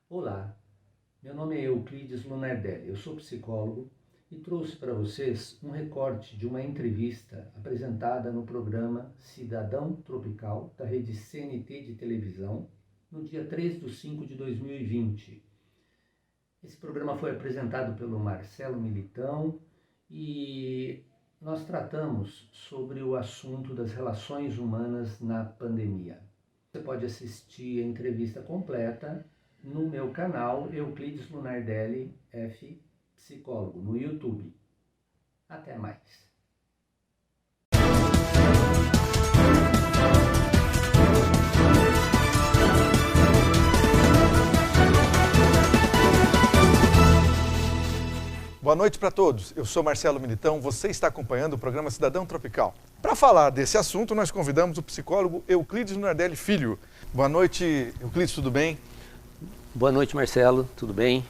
Olá, meu nome é Euclides Lunardelli, eu sou psicólogo e trouxe para vocês um recorte de uma entrevista apresentada no programa Cidadão Tropical da rede CNT de televisão no dia 3 de 5 de 2020. Esse programa foi apresentado pelo Marcelo Militão e nós tratamos sobre o assunto das relações humanas na pandemia. Você pode assistir a entrevista completa no meu canal Euclides Lunardelli F Psicólogo no YouTube. Até mais. Boa noite para todos, eu sou Marcelo Militão, você está acompanhando o programa Cidadão Tropical. Para falar desse assunto, nós convidamos o psicólogo Euclides Lunardelli Filho. Boa noite, Euclides, tudo bem? Boa noite, Marcelo, tudo bem?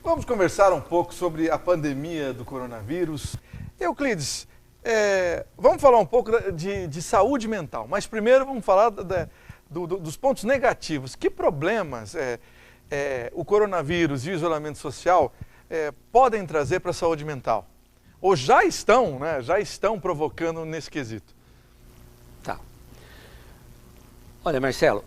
Vamos conversar um pouco sobre a pandemia do coronavírus. Euclides, vamos falar um pouco de saúde mental, mas primeiro vamos falar dos pontos negativos. Que problemas o coronavírus e o isolamento social podem trazer para a saúde mental? Ou já estão provocando nesse quesito? Tá. Olha, Marcelo,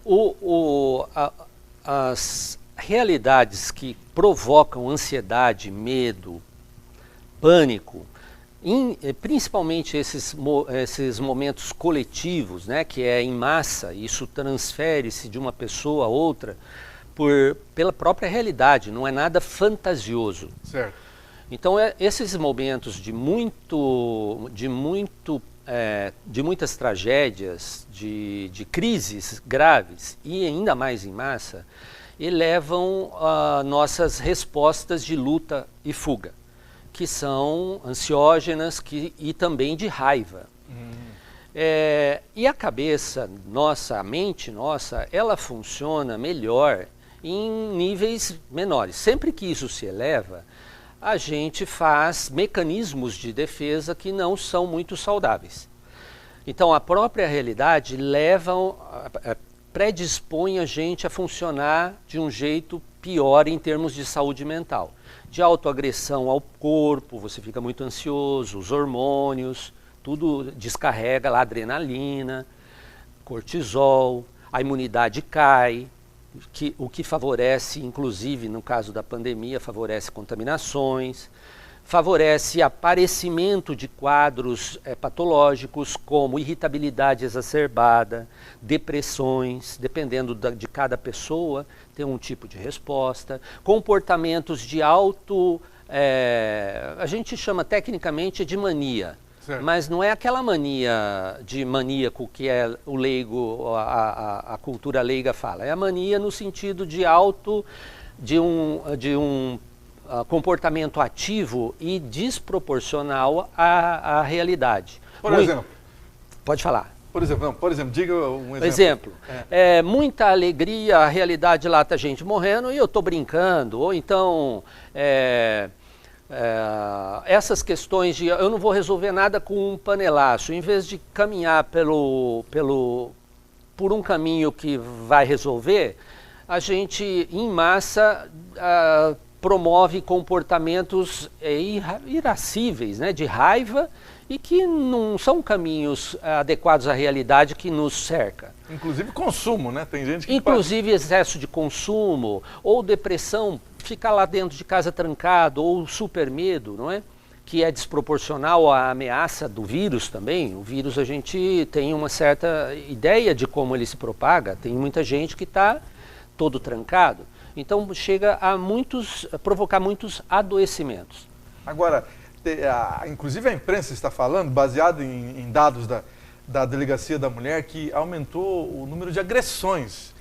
as realidades que provocam ansiedade, medo, pânico, principalmente esses momentos coletivos, né, que é em massa, isso transfere-se de uma pessoa a outra pela própria realidade, não é nada fantasioso. Certo. Então, esses momentos de muitas tragédias, de crises graves e ainda mais em massa, elevam nossas respostas de luta e fuga, que são ansiógenas e também de raiva. E a cabeça nossa, a mente nossa, ela funciona melhor em níveis menores. Sempre que isso se eleva, a gente faz mecanismos de defesa que não são muito saudáveis. Então, a própria realidade predispõe a gente a funcionar de um jeito pior em termos de saúde mental. De autoagressão ao corpo, você fica muito ansioso, os hormônios, tudo descarrega lá, adrenalina, cortisol, a imunidade cai, o que favorece, inclusive no caso da pandemia, favorece contaminações, favorece aparecimento de quadros patológicos como irritabilidade exacerbada, depressões, dependendo de cada pessoa, tem um tipo de resposta, comportamentos de a gente chama tecnicamente de mania. Certo. Mas não é aquela mania de maníaco que é o leigo, a cultura leiga fala. É a mania no sentido de um comportamento ativo e desproporcional à realidade. Por exemplo? Pode falar. Por exemplo, diga um exemplo. Exemplo, muita alegria, a realidade lá tá gente morrendo e eu estou brincando. Ou então, essas questões de eu não vou resolver nada com um panelaço, em vez de caminhar por um caminho que vai resolver, a gente, em massa, promove comportamentos irascíveis, né, de raiva, e que não são caminhos adequados à realidade que nos cerca. Inclusive consumo, né? Tem gente que excesso de consumo, ou depressão, ficar lá dentro de casa trancado, ou super medo, não é? Que é desproporcional à ameaça do vírus também. O vírus, a gente tem uma certa ideia de como ele se propaga. Tem muita gente que está todo trancado. Então chega a provocar muitos adoecimentos. Agora, inclusive a imprensa está falando, baseado em dados da Delegacia da Mulher, que aumentou o número de agressões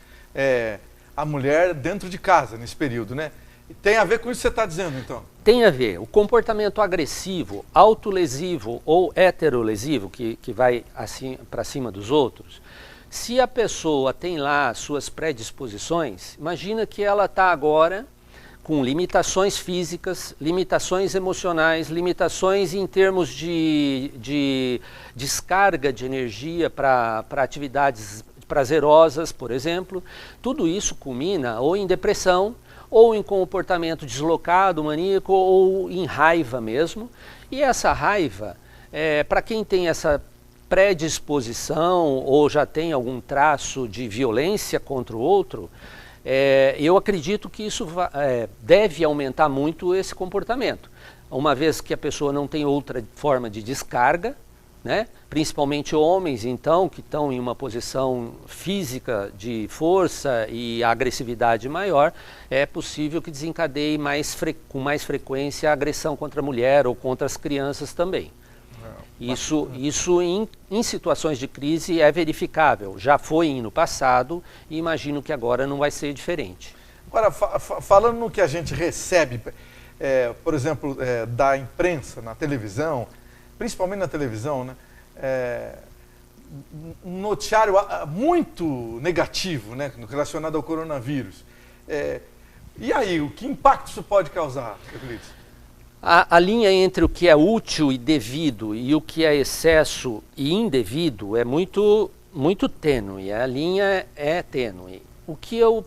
à mulher dentro de casa nesse período, né? Tem a ver com isso que você está dizendo, então? Tem a ver. O comportamento agressivo, autolesivo ou heterolesivo, que vai assim para cima dos outros, se a pessoa tem lá suas predisposições, imagina que ela está agora com limitações físicas, limitações emocionais, limitações em termos de descarga de energia para atividades prazerosas, por exemplo. Tudo isso culmina ou em depressão ou em comportamento deslocado, maníaco, ou em raiva mesmo. E essa raiva, para quem tem essa predisposição ou já tem algum traço de violência contra o outro, eu acredito que isso deve aumentar muito esse comportamento, uma vez que a pessoa não tem outra forma de descarga, né? Principalmente homens, então, que estão em uma posição física de força e agressividade maior, é possível que desencadeie com mais frequência a agressão contra a mulher ou contra as crianças também. Isso em situações de crise é verificável, já foi no passado e imagino que agora não vai ser diferente. Agora, falando no que a gente recebe, por exemplo, da imprensa, na televisão, principalmente na televisão, né? Um noticiário muito negativo, né, relacionado ao coronavírus. E aí, que impacto isso pode causar, Euclides? A linha entre o que é útil e devido e o que é excesso e indevido é muito tênue, a linha é tênue. O que eu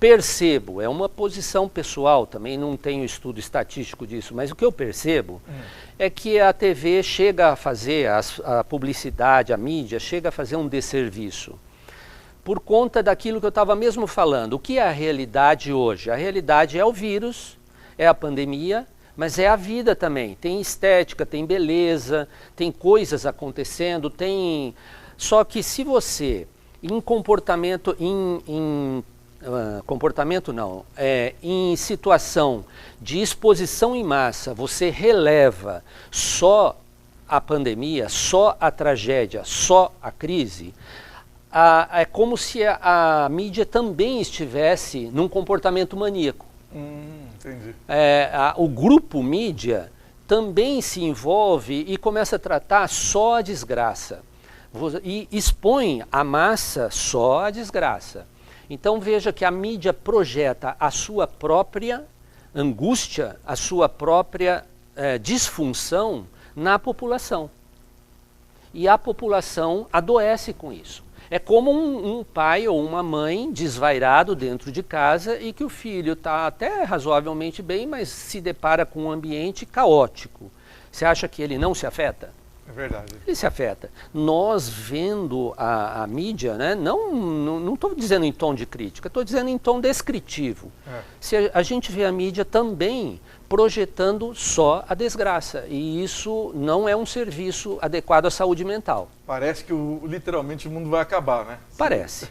percebo, é uma posição pessoal, também não tenho estudo estatístico disso, mas o que eu percebo é que a TV chega a fazer, a publicidade, a mídia, chega a fazer um desserviço. Por conta daquilo que eu estava mesmo falando. O que é a realidade hoje? A realidade é o vírus, é a pandemia, mas é a vida também. Tem estética, tem beleza, tem coisas acontecendo, tem... Só que se você, em comportamento, em situação de exposição em massa, você releva só a pandemia, só a tragédia, só a crise, é como se a mídia também estivesse num comportamento maníaco. Entendi. O grupo mídia também se envolve e começa a tratar só a desgraça. E expõe a massa só a desgraça. Então veja que a mídia projeta a sua própria angústia, a sua própria disfunção na população. E a população adoece com isso. É como um pai ou uma mãe desvairado dentro de casa e que o filho está até razoavelmente bem, mas se depara com um ambiente caótico. Você acha que ele não se afeta? É verdade. Ele se afeta. Nós vendo a mídia, né, não estou dizendo em tom de crítica, estou dizendo em tom descritivo. Se a gente vê a mídia também projetando só a desgraça, e isso não é um serviço adequado à saúde mental. Parece que literalmente o mundo vai acabar, né? Parece.